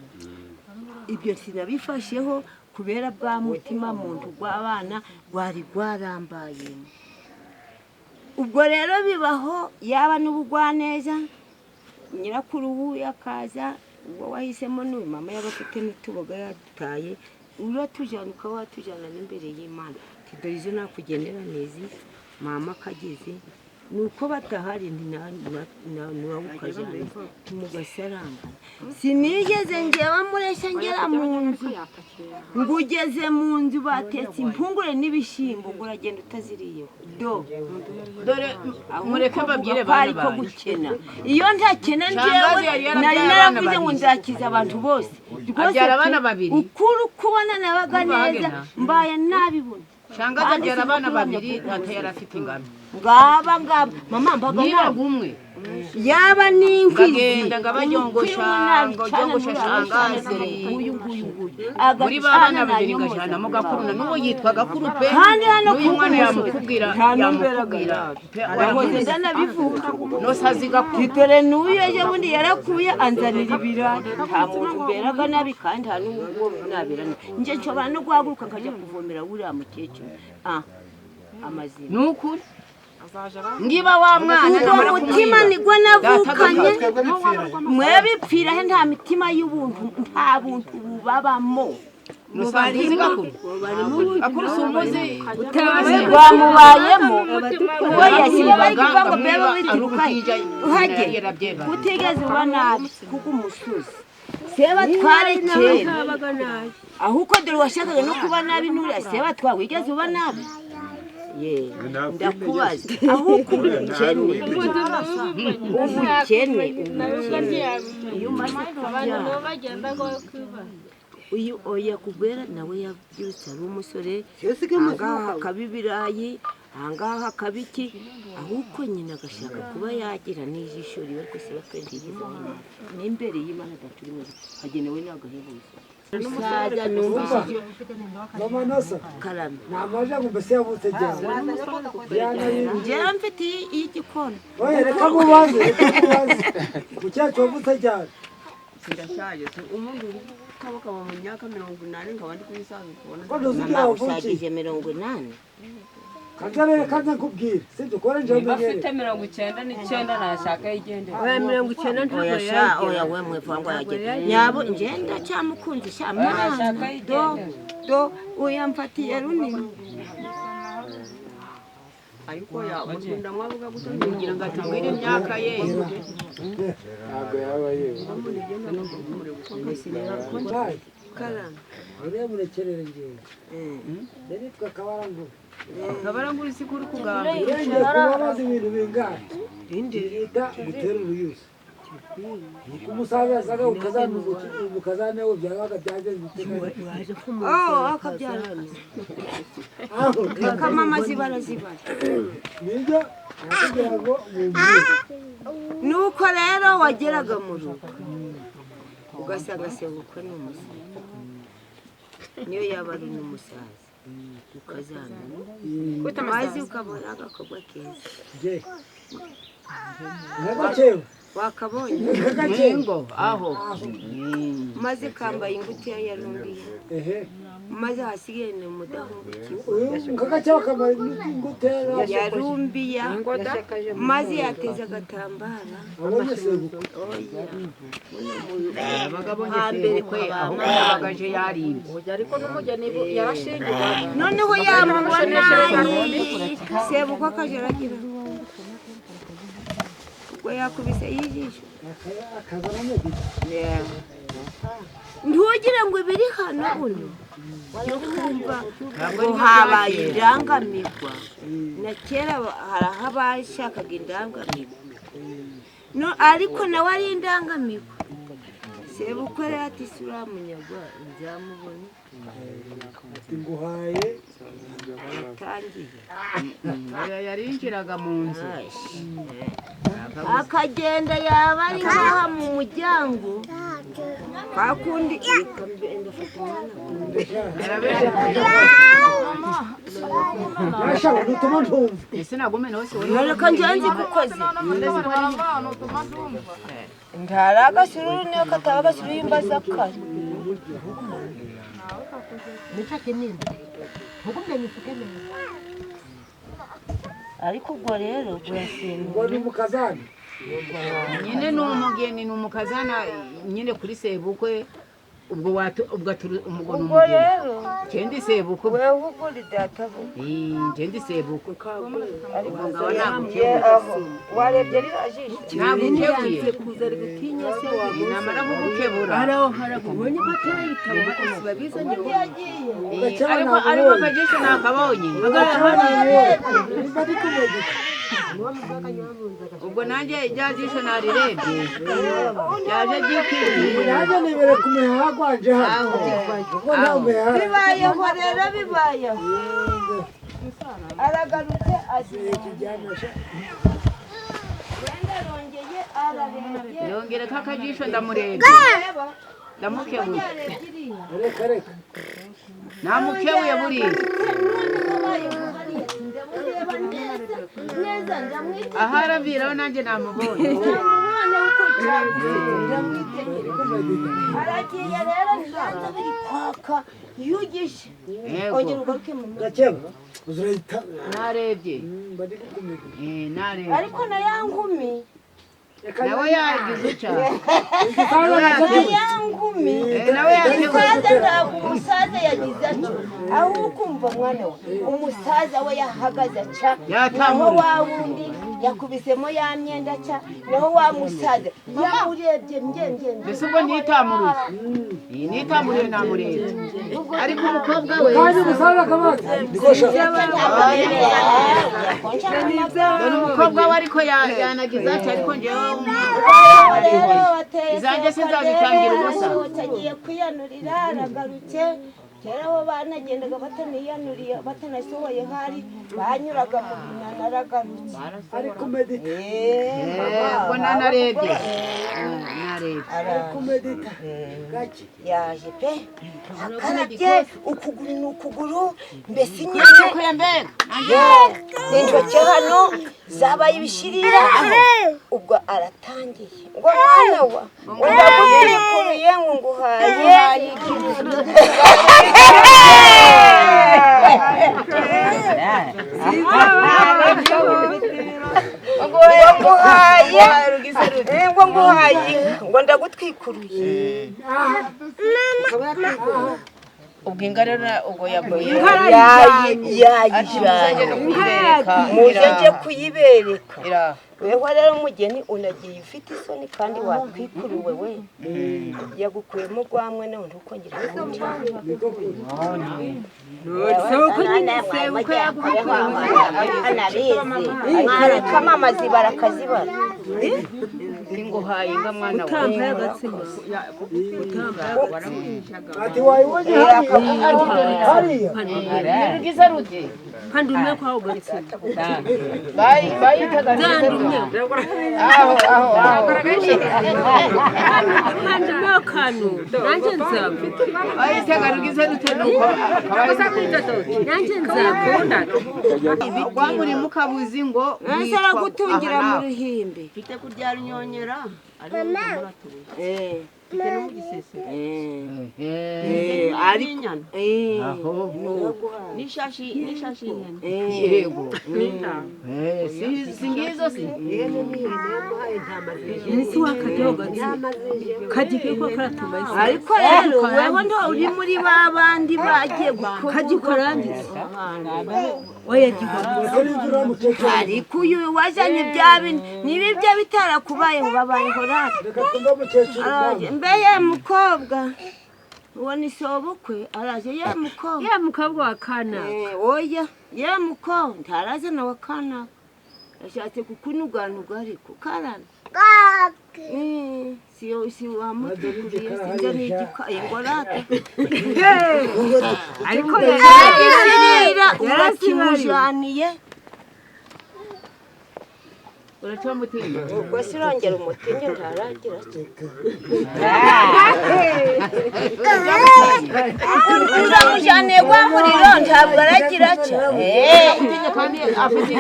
ibyo sinabifasheho kubera bwa mutima muntu rw'abana rwari rwarambaye ubwo rero bibaho yaba n'ubugwaneza nyirakuru wuye akaza ubwo wahisemo n'uyu mama y'abafite n'utuboga yadutaye uro tujana ukaba watujana n'imbere y'Imana dore izo nakugendera nezi mama kageze nuko batahari ntiwawukajana mugasaranga sinigeze njyewe mureshya ngera mu nzu ngo ugeze mu nzu batetse impungure n'ibishyimbo ngo uragenda utaziriyeho dore mureke babwire bana ko gukena iyo ntakena njyewe nari naravuze ngo nzakiza abantu bose abyara abana babiri ukuri kubona nabaga neza mbaye nabibona shangaza abyara abana babiri ntacyo yari afite ingano ngaba mama mbaga umwe yaba n'inkwizi ngagenda ngabanyongosha shangazi nguyu muri babana babiri ngajana mu gakuruna n'uwo yitwa gakuru pe kandi hano n'uyu mwana yamukubwira wahoze ndanabivuga nosazi gakuru dore n'uyu ejo bundi yarakuye anzanira ibirayi nta muntu mberaga nabi kandi nta n'ubwo nabirana nje nshobora no guhaguruka nkajya kuvomera buriya mukecuru amazina n'ukuri ngiba wa mwana ubwo mutima nigwo navukanye mwebipfira he nta mitima y'ubuntu nta buntu bubabamo mubazi gakuru akuru sumuzi bamubayemo ubwo yashyiraga ngo bebe witurukaye uhagera utigeze uba nabi kuko umusozi seba tware kera ahubwo dore washakaga no kuba nabi nuriya seba twawigeze uba nabi ndakubaza ahubwo ubukene iyo umaze kubyara uyu oya kubera nawe yabyutse ari umusore ahangaha hakaba ibirayi ahangaha hakaba iki ahubwo nyina agashaka kuba yagira n'ijisho riwe rwose batwengereza n'imbere y'Imana adaturimo hagenewe n'agahebuzo umusaza numvise mama nasa karame namaje ngo mbese yavutse cyane njyewe mfite iy'igikona oya reka mubaze mukecuru wavutse cyane ndashaje umuntu kabaka mu myaka 80 nkaba ndi kuyisaza kubona ko nuzira usagije 80 kaza nkubwire sibyo kora nje niba afite 99 nashaka yigende oya 90 ntabwo oya oya we mwivangwa yagenda nyabo ngenda cyamukunzi shamana do uyamfatiye runini ariko mukunda mwavuga gutongira ngo atubwire imyaka ye ntabwo yaba yewe karama uriya murekerere ngewe rero twakabarangu kabarangura isi kuri kugamba urengeye kubabaza ibintu bingana yita gutera uruyuzi nuko umusaza yasaga ukazana we byabaga byageze akabyara akamama zibara nibyo kugira ngo nuko rero wageraga mu rugo ugasanga sebukwe n'umusaza niyo yaba ari n'umusaza ukazana mazi ukabona agakorwa keza nagacewe wakabonye ngo aho maze kambaye ingutiya ya rumbiya maze hasigaye ni mudahungukiwe nkagacewe kambaye ingutiya ya rumbiya maze yateze agatambara abonye sebuko hambere kwe aho bagaje yarimye ariko n'umugeni yarashingirwa noneho yamubona sebuko akaje aragira ubwo yakubise yijisho ntugire ngo ibiri hano uno ukumva ngo habaye indangamirwa na kera hari aho abashakaga indangamirwa ariko nawe ari indangamirwa sebukwe rero ati sura munyagwa nzamubona nguhaye atangiye yarinjiraga mu nzu akagenda yaba ari ngaha mu muryango kwa kundi nashaka gutuma ntumva ese nagume nawe se reka ngenzi kukoze ntara agasururu niyo kataba agasururu y'imbaza kare nicyo kinini ntugumye nifuke neza ariko ubwo rero burasenga ngo ni mukazana nyine ni umugeni ni umukazana nyine kuri sebukwe ubwo umugoni ubwo rero kendi sebukwe wewe uguri databu kendi sebukwe ariko ngamye aho warebye rirajisho ntabwo ukebuye kuza ari gutinya se wa namara kugukebura harabonye ko atari ibitabo bose babizanye ariko akajisho nakabonye ubwo nanjye rya jisho narirebye yaje gikwiye nanjye nibere ku mihaha gwanje hano kuko nta mihaha bibayeho rero bibayeho aragarutse agiye rongeye ararebye yongere kakajisho ndamurebye ndamukebuye reka namukebuye buriya aha araviraho nanjye namubonye aragiye rero ntibanza biri kwaka yugishe ongera ugaruke mu gakeba uzurahita narebye narebye ariko na ya nkumi nawe yagize cyane yangumi nawe yagize umusaza ntabwo umusaza yagize atyo aho ukumva mwana we umusaza we yahagaze aca naho wa wundi yakubisemo ya myenda aca naho wa musaza yamurebye ngenge mbese ubwo nitamuruye nitamuruye namurebye ariko umukobwa we kandi umusaza akabaza dore umukobwa we ariko yanagize ati ariko njyewe izanjye sinzazitangira ubusa agiye kwiyanurira aragarutse kera aho banagendaga bataniyanuriye batanasohoye hari banyuraga mu binana aragarutse ariko medita ubwo nanarebye ariko medita gake yaje pe akarabye ukuguru ni ukuguru mbese inyama intoki hano zabaye ibishirira ubwo aratangiye ngo mwana wa ndagutikuruye ngo nguhaye ngo nguhaye ngo ndagutwikuruye ubwo ingarara ubwo yaguye yayijyanye muze nje kuyibereka weho rero umugeni unagiye ufite isoni kandi watwikuruwe we yagukuyemo rwamwe none ntukongere kamamazi barakazibara nguhaye inga mwana utambaye agatsima ati wayibonye hariya rugize rute kandi umwe kwawo gatsima bayitaga aho kandi umwe kanu nanjye nzapfa bayitaga rugize rute nuko nanjye nzakunda wamuri mukabuzi ngo nsara gutungira mu ruhimbi mfite kuryara inyonyera ari mfite no mu gisesero ari inyana n'ishashi ihene yego si ngizo si ese wakajyaho gatsima kajya ko karatubaye ariko rero wewe ndo uri muri ba bandi bagiye kajya ukarangiza oya gihora ariko uyu wazanye byabi nibi byo bitarakubayeho babayeho rata mbeye mukobwa uwo ni sobukwe araje ye mukobwa wa kana oya ye mukobwa ntaraze na wa kana ashatse kukunuganuga ariko karana si wamutukuriye sinjye n'igikaye ngo rata ariko yaragishirira urakimujaniye uraca mutinda ubwo sirongera umutinge ntaragira uramujaniye kwa muriro ntabwo aragira cya mutinda kandi afite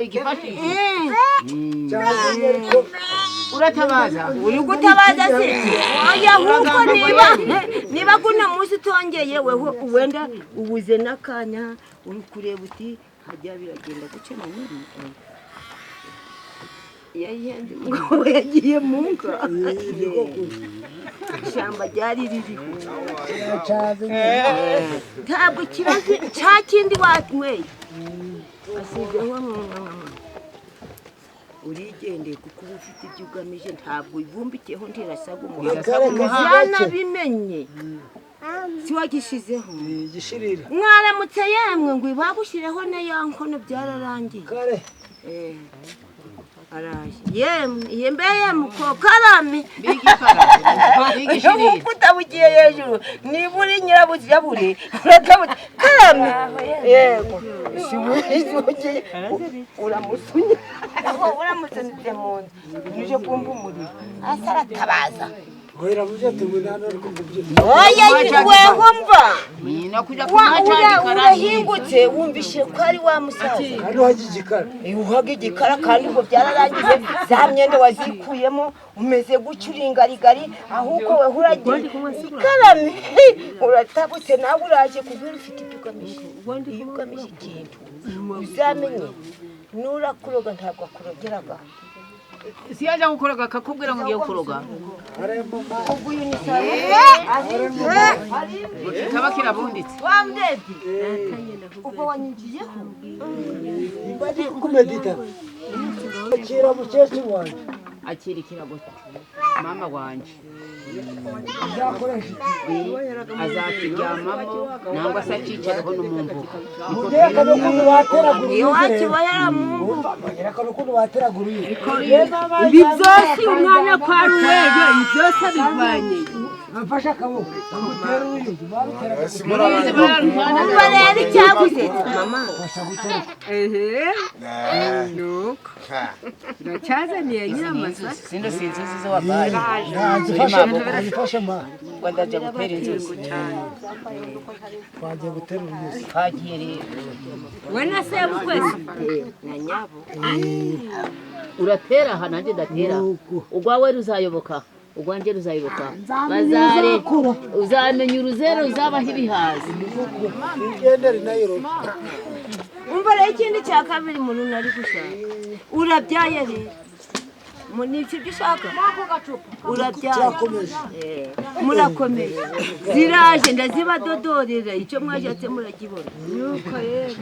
igifashisho uratabaza uri gutabaza se oya ahubwo niba kuno munsi utongeye wewe wenda ubuze n'akanya uri kureba uti hajya biragenda guca na nini yayihenze umugabo yagiye mu nka ishyamba ryari ririho ntabwo kibazo cya kindi wanyweye asizeho urigendeye kuko uba ufite ibyo ugamije ntabwo ibumbikiyeho ntirasaga umuhanda yanabimenye si wagishizeho igishirira mwaramutse yemwe ngo ibagushireho na ya nkono byararangiye araje yemwe mbeye mukokarame bigishirira utabugiye hejuru niba uri nyirabuzirabure uratabuze karame yego sibugiye uramusunye uramusunitse mu nzu uje kumva umuriro asaratabaza gohera muje tubunana ariko kubyina oya weho mva nakuja kumacandi urahingutse wumvishe ko ari wa musaza kandi wagigikara uhaga igikara kandi ubwo byararangiye za myenda wazikuyemo umeze gutyo uringarigari ahubwo we uragiye karame uratabutse nawe uraje kubera ufite ibyo ugamije iyo ugamije ikintu uzamenye nurakuroga ntabwo akurogeraga si yaje gukoroga akakubwira ngo ugiye kuroga ubwo uyu ni saro kaba kirabunditse wamdebye ubwo wanyinjiyeho bari kumedita akira mukecuru wanjye akira ikirago mama wanje nzakoresha azakiryamamo nangwa se acicaraho no mu mbuga mugiye akabe kuntu wateragura iyo wakiba yaramumva akabe kuntu wateragura ibi byose umwana kwa ruwejo ibi byose bivanye amfashe akaboko amutera uruyuzi barutera umva rero icyabuze mama nuko uracyazaniye nyiramasaka sindo sinzuzi zo wabaye nzifashe ma ndaja gutera inzuzi twagiye gutera uruyuzi kagiye rero we na sebukwezi na nyabo uratera aha nanjye ndatera ugwawe ruzayoboka urwanje ruzayiruka bazare uzamenya uruzero uzabaho ibihaza igendere nayo umva rero ikindi cya kabiri umuntu nari gushaka urabyaye rero nibyo ibyo ushaka urabyaye murakomeye ziraje ndazibadodorera icyo mwashatse murakibona nuko rero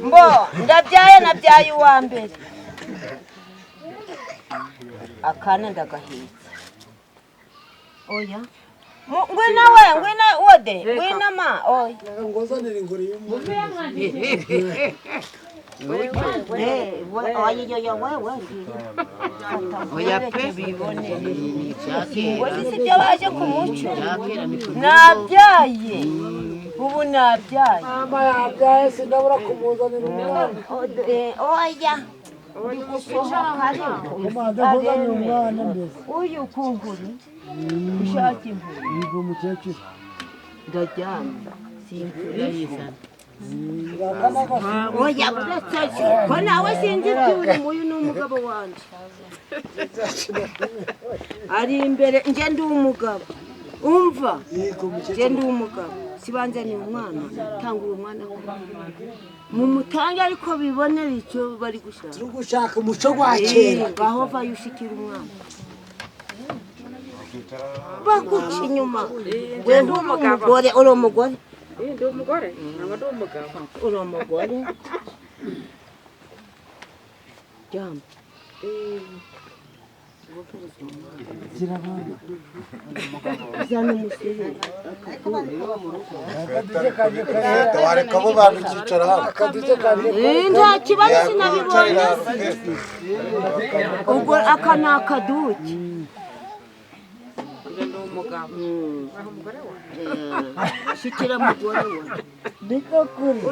mbo ndabyaye nabyaye uwa mbere akana ndagahetse oya ngwina we ngwina wode ngwina ma oya ngozanira ingori oya pe bibone ibyo baje ku muco nabyaye ubu nabyaye mama yabyaye sindabura kumuzanira umwana oya uyu kunguri ushaka imvura yego mukecuru ndaryamye simfura oya buretse ko nawe sinzi iby'uri muyu n'umugabo wanjye ari imbere nje ndi umugabo umva nje ndi umugabo sibanzaniye umwana tanga uyu mwana mumutange ariko bibonera icyo bari gushaka turi gushaka umuco wa kera ngaho vayo ushikira umwana baguca inyuma we ndi umugore uri umugore ndi umugore ntabwo ndi umugabo uri umugore jamba zana umusiri wareka abo bantu ukicara hano nta kibazo sinabibonye ubwo aka ni akaduki ndi umugabo umugore wawe shikira mugore we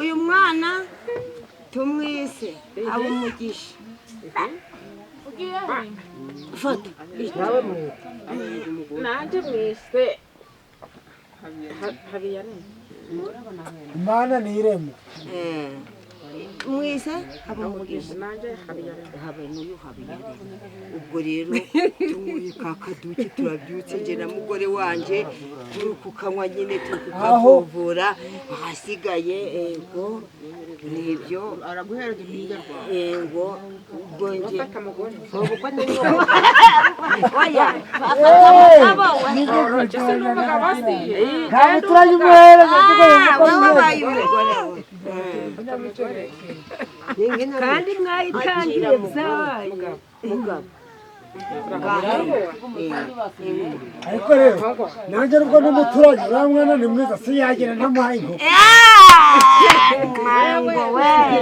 uyu mwana tumwise aba umugisha fata nanjye mwise habiyaremye imana ni irembo mwise aba umugisha nanjye habiyaremye habe n'uyu habiyaremye ubwo rero tumuye ka kaduki turabyutse nje na mugore wanje turi kukanywa nyine turi kukavura ahasigaye ego nibyo araguhereza uruhinja rwawe ego ubwo nje fata mugore oya ntabwo turayimuhereza wabaye umugore kandi mwayitangiye byabaye mugabo ariko rero nanjye nubwo n'umuturage uriya mwana ni mwiza siyagira ntamuhaye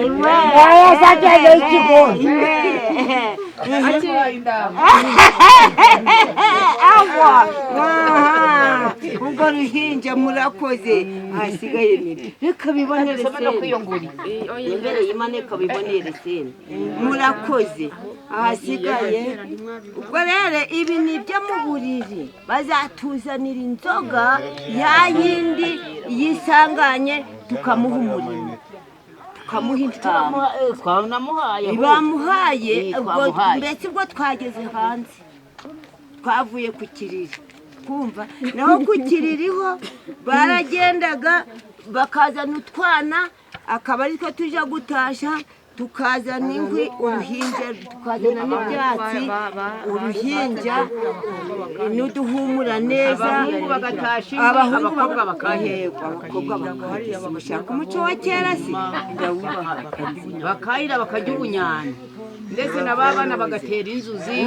inkoko wayasajyaga ikigori ubwo ruhinja murakoze ahasigaye nini reka bibonere imbere y'imaneka bibonere sene murakoze ahasigaye ubwo rero ibi ni ibyo mu buriri bazatuzanira inzoga yayindi yisanganye tukamuha umurimo tukamuha intama bamuhaye mbese ubwo twageze hanze twavuye ku kiriri kumva naho ku kiririho baragendaga bakazana utwana akaba ari two tujya gutasha tukazana inkwi uruhinja tukazana n'ibyatsi uruhinja n'uduhumura neza abahungu bakahegwa abakobwa bakahegwa bashaka umuco wa kera se ndawubaha bakahira bakarya ubunyana ndetse na ba bana bagatera inzuzi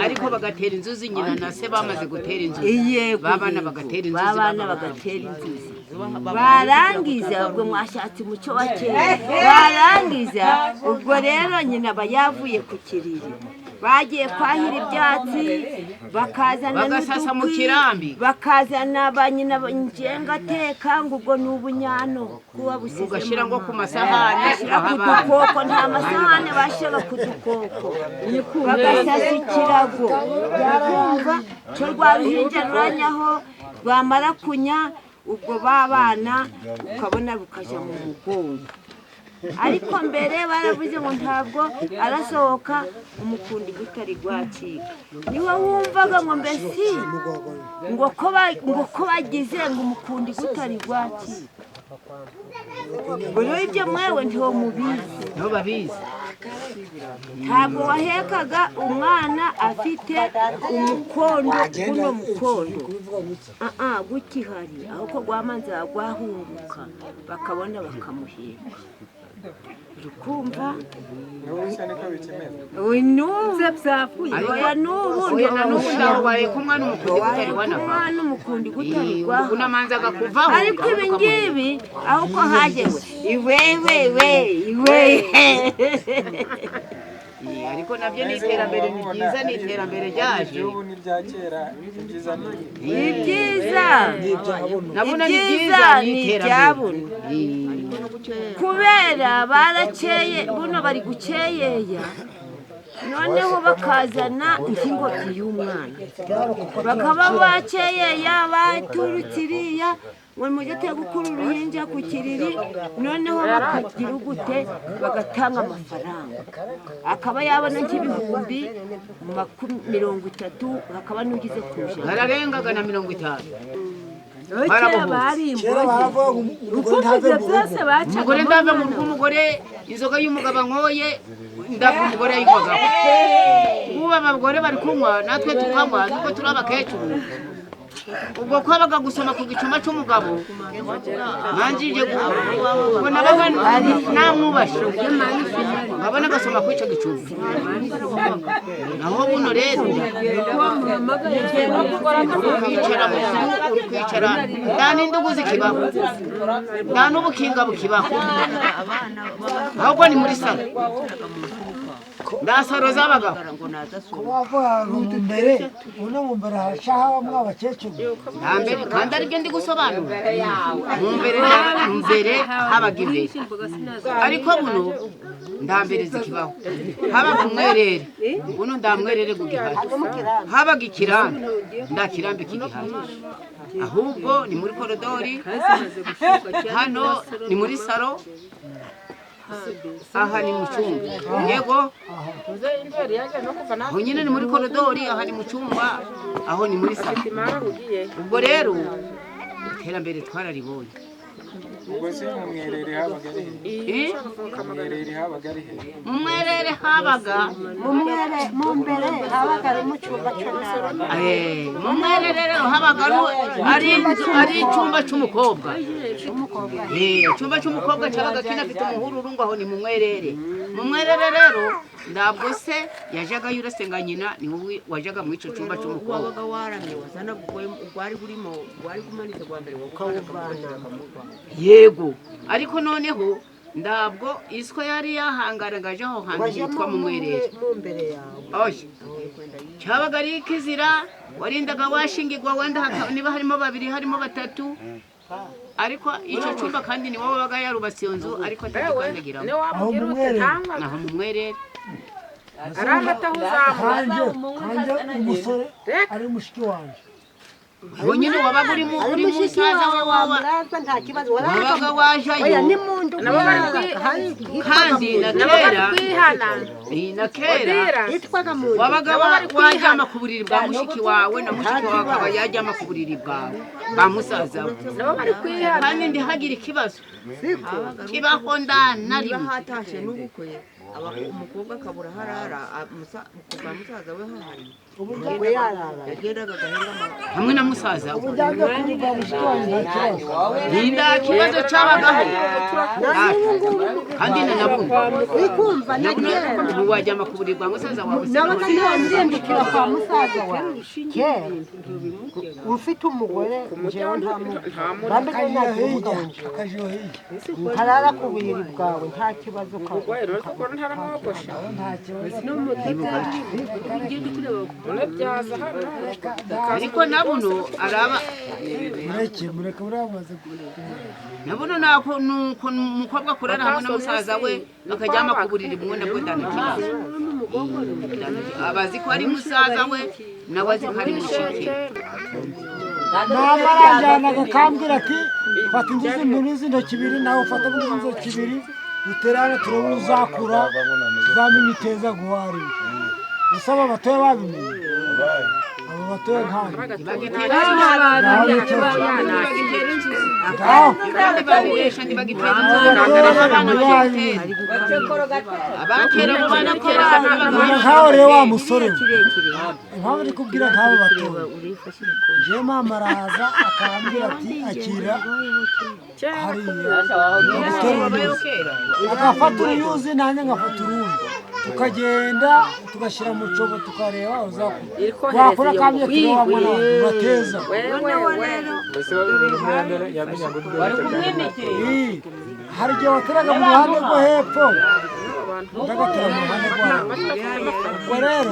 ariko bagatera inzuzi nyina na se bamaze gutera inzuzi ba bana bagatera inzuzi barangiza ubwo mwashatse umuco wa kera barangiza ubwo rero nyina aba yavuye ku kiriri bagiye kwahira ibyatsi bakazana bagasasa mu kirambi bakazana ba nyina ngengateka ngo ubwo ni ubunyano kuba busize ugashyira ngo ku masahane ku dukoko nta masahane bashyira ku dukoko bagasasa ikirago barumva cyo rwa ruhinja ruranyaho rwamara kunya ubwo babana ukabona bukajya mu mugongo ariko mbere baravuze ngo ntabwo arasohoka umukundi gutari gwacika niwe wumvaga ngo mbese ngo ko bagize ngo umukundi gutari gwacika buri ibyo mwewe ntiwo mubizi no babizi ntabwo wahekaga umwana afite umukondo kuno mukondo gukihari ahubwo gwamanza gwahunguka bakabona bakamuheka urukumva unuze byafuye oya nubu ndabaye kumwana umukundi gutari wanava unamanzaga kuvaho ariko ibi ngibi ahubwo hajewe iwe ariko nabyo ni iterambere ni byiza ni iterambere ryaje ubu ni bya kera ibyiza ni byiza nabona ni byiza ni iterambere kubera barakeye buno bari gukeyeya noneho bakazana ingobyi y'umwana bakaba bakeyeya baturutse iriya ngo mujye gukura uruhinja ku kiriri noneho bakagira ugute bagatanga amafaranga akaba yabona nk'ibihumbi 30 hakaba n'ugize ku ijana bararengaga na 50 umugore ndava mu rugo umugore inzoga y'umugabo nkoye ndava umugore yayigwaga ubu abagore bari kunywa natwe tukanywa nuko turi abakecuru ubwo kwabaga gusoma ku gicuma cy'umugabo manjije ngo nabaga namwubashe nkabona gasoma ku icyo gicuma naho buno rero uri kwicara nta n'indugu zikibaho nta n'ubukinga bukibaho ahubwo ni muri salo ndasaro zabagaho mbere uno mu mbere hashaha mw'abakecuru mbere kandi aribyo ndi gusobanura mu mbere habaga imbere ariko buno nda mbere zikibaho habaga umwerere buno nda mwerere gugihari habaga ikirambi nda kirambi kigihari ahubwo ni muri korodori hano ni muri salo aha ni mu cyumba yego aho nyine ni muri korodori aha ni mu cyumba aho ni muri salo ubwo rero iterambere twararibonye ubwo se mu mwerere habaga ari mu mwerere habaga mu mbere habaga ari mu cyumba mu mwerere rero habaga ari icyumba cy'umukobwa icyumba cy'umukobwa cyabaga kinafite umuhururu ngo aho ni mu mwerere rero ntabwo se yajaga yurasenga nyina ni wowe wajaga mu icyo cyumba cy'umukobwa wabaga waramye wazana gwari burimo gwari kumanitse gwa mbere yego ariko noneho ndabwo iswa yari yahangaragaje aho hantu hitwa mu mwerere cyabaga ari ikizira warindaga washingirwa wenda niba harimo 2 harimo 3 ariko icyo cyumba kandi ni wowe wabaga yarubatse iyo nzu ariko atakigandagiramo naho mu mwerere aramata uzamuje umusore ari mushiki wanje Bonyine wabaga uri musaza we wabaga wajayo kandi na kera wabaga wajyama ku buriri bwa mushiki wawe na mushiki wawe akaba yajyama ku buriri bwawe ba musaza we kandi ndihagira ikibazo kibaho ndanarimo umukobwa akabura harara kubwa musaza we hahari yagendaga agahinga hamwe na musaza we nta kibazo cyabagaho kandi nanabundi ubu wajyama ku buriri bwa musaza wawe nzindukira kwa musaza wawe ufite umugore njyewe nta mugabo ntarara ku buriri bwawe nta kibazo ariko nabuno araba nabuno nuko umukobwa akorana hamwe na musaza we bakajyama ku buriri bumwe nabwo ndanakibazo abazi ko ari musaza we nawe azi ko ari mushiki namarajyanaga akambwira ati fata inzuzi muri izi ntoki ibiri nawe ufata muri izi ntoki ibiri duterane turebe uzakura tuzamenye iteza guhari usaba abatoya babimenye abo batoya ntabwo nkaho rero wa musore impamvu ndi kubwira nk'abo batoya je mama araza akambwira ati akira hariya agafata uruyuzi nanjye ngafata urundi tukagenda tugashyira mu cobo tukareba wakora kamye turabona bateza hari igihe wateraga mu ruhande rwo hepfo ndagatera mu ruhande rwawe ubwo rero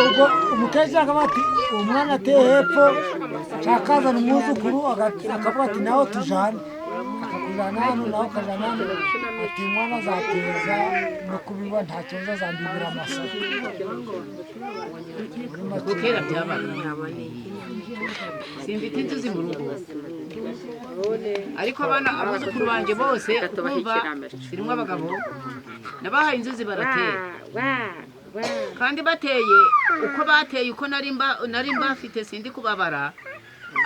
ubwo umukezi akavuga ati umwana ateye hepfo cyakazana umwuzukuru akavuga ati nawe tujane akakujana hano nawe ukajana hano ati umwana azateza no kubiba nta kibazo azambibira amasaka kera byabaga simfite inzuzi mu rugo ariko abana abuzukuru banje bose kumva zirimo abagabo nabahaye inzuzi baratera kandi bateye uko bateye uko nari mbafite sindi kubabara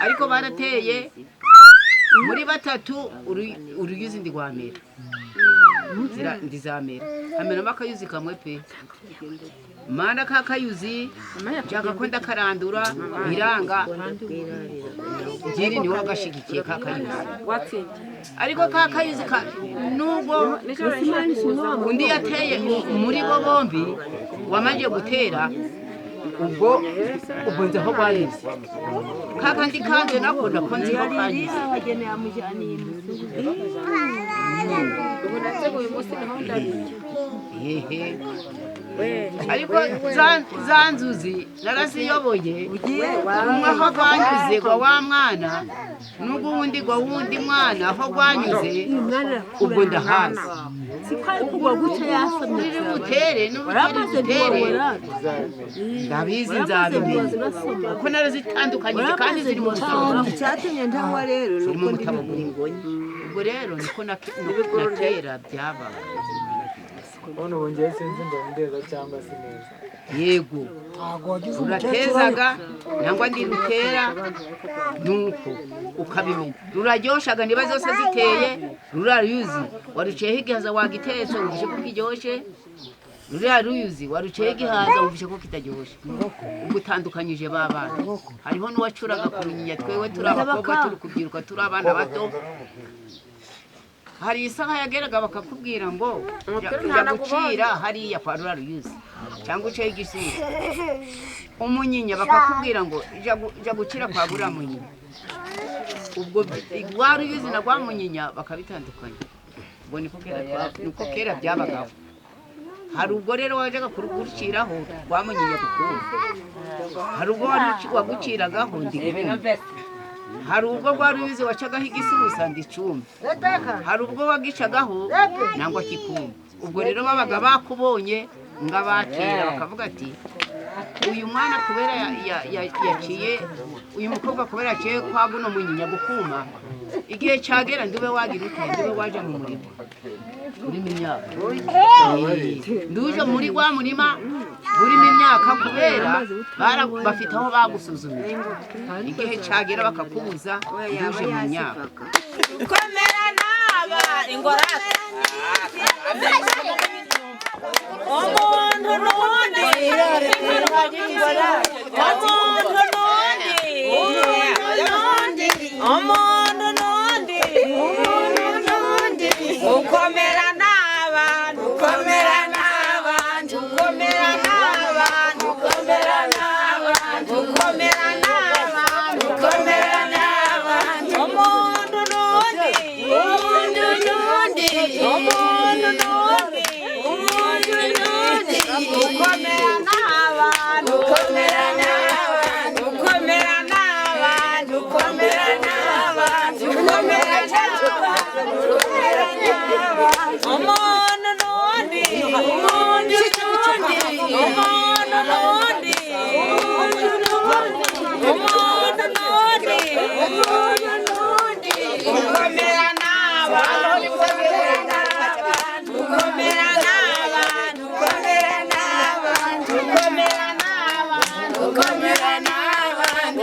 ariko barateye muri batatu uruyuzi ndi gwamera ndizamera hamera akayuzi kamwe pe mana kakayuzi jaka kwenda karandura biranga jeri ni wagashigikiye kakayuzi ariko kakayuzi nubwo undi yateye muri bo bombi wamaje gutera ubwo nzaho bwarize kakandi kandi nako nzi ko kanyize ariko za nzuzi narasiyoboye umwe aho rwanyuze gwa wa mwana n'ubwo wundi gwa wundi mwana aho rwanyuze ubwo ndahazi riri butere n'ubutere ndabizi nzabimenya kuko narazitandukanyije kandi ziri mu butabo icyatumye ntawa rero ziri mu butabo ubwo rero niko natera byabaga none ubu ngiye sinzi ngo ndeza cyangwa se neza yego uratezaga nangwa ndi rutera nuko ukabimenya ruraryoshaga niba zose ziteye ruraruyuzi waruciyeho igihaza wagitetse wumvishe ko kiryoshye ruraruyuzi waruciyeho igihaza wumvishe ko kitaryoshe ugutandukanyije babana hariho n'uwacuraga ku minyinya twewe turi abakobwa turi kubyiruka turi abana bato hari isaha yageraga bakakubwira ngo jya gucira hariya kwa ruraruyuzi cyangwa uceho igisusa umunyinya bakakubwira ngo jya gucira kwa buriya munyinya ubwo rwa ruyuzi na rwa munyinya bakabitandukanya ubwo niko kera byabagaho hari ubwo rero wajyaga kuruciraho rwa munyinya gukura hari ubwo waguciragaho ndi kubona hari ubwo rwari ubizi wacagaho igisusa ndicumbi hari ubwo wagicagaho nangwa kikumbi ubwo rero babaga bakubonye ngabakira bakavuga ati uyu mwana kubera yaciye uyu mukobwa kubera yaciye kwa buno munyinya gukuma igihe cyagera ndiwe wagira ute ndiwe waje mu murima urimo imyaka nduje muri wa murima urimo imyaka kubera bafite aho bagusuzumira igihe cyagera bakakubuza nduje mu myaka komera naba ingorane umuntu n'undi umuntu n'undi ukomera n'abantu ukomera n'abantu ukomera n'abantu ukomera n'abantu ukomera n'abantu ukomera n'abantu umuntu n'undi umuntu n'undi umuntu n'undi umuntu n'undi ukomera n'abantu ukomera n'abantu ukomera n'abantu ukomera n'abantu ukomera n'abantu umuntu n'undi umuntu n'undi umuntu n'undi umuntu n'undi ukomera n'abantu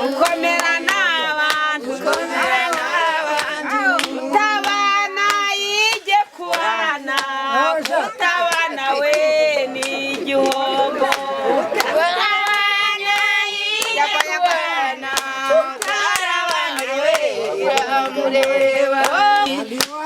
ukomera n'abantu ukomera n'abantu utabana yige kubana utabana we ni igihombo utabana yige kubana utabana we iramureba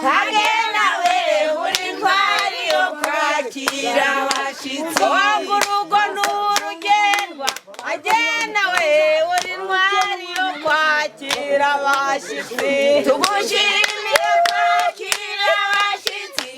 hagenda we uri ntwari yo kwakira abashitsi wanga urugo n'urugendwa agenda we uri ntwari yo kwakira abashitsi tugushimiye kwakira abashitsi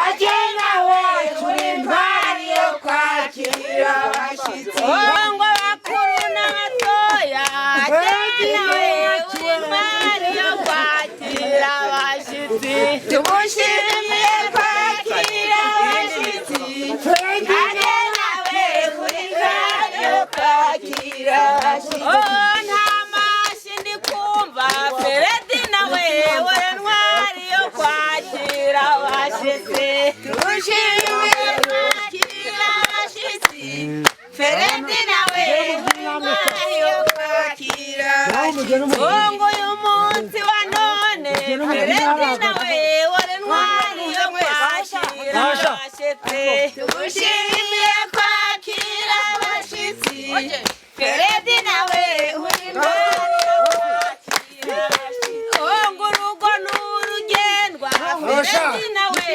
agenda we uri ntwari yo kwakira abashitsi wanga bakuru n'abatoya agenda we uri ntwari yo kwakira abashitsi tugushimiye kwakira abashitsi agenda we uri ntwari yo kwakira abashitsi nta mashyi ndi kumva Feredi nawe uri ntwari yo kwakira abashitsi tugushimiye kwakira abashitsi Feredi nawe uri ntwari yo kwakira abashitsi uyu munsi wa none Feredi nawe uri ntwari yo kwakira abashitsi tugushimiye kwakira abashitsi Feredi nawe uri ntwari yo kwakira abashitsi urugo n'urugendwa Feredi nawe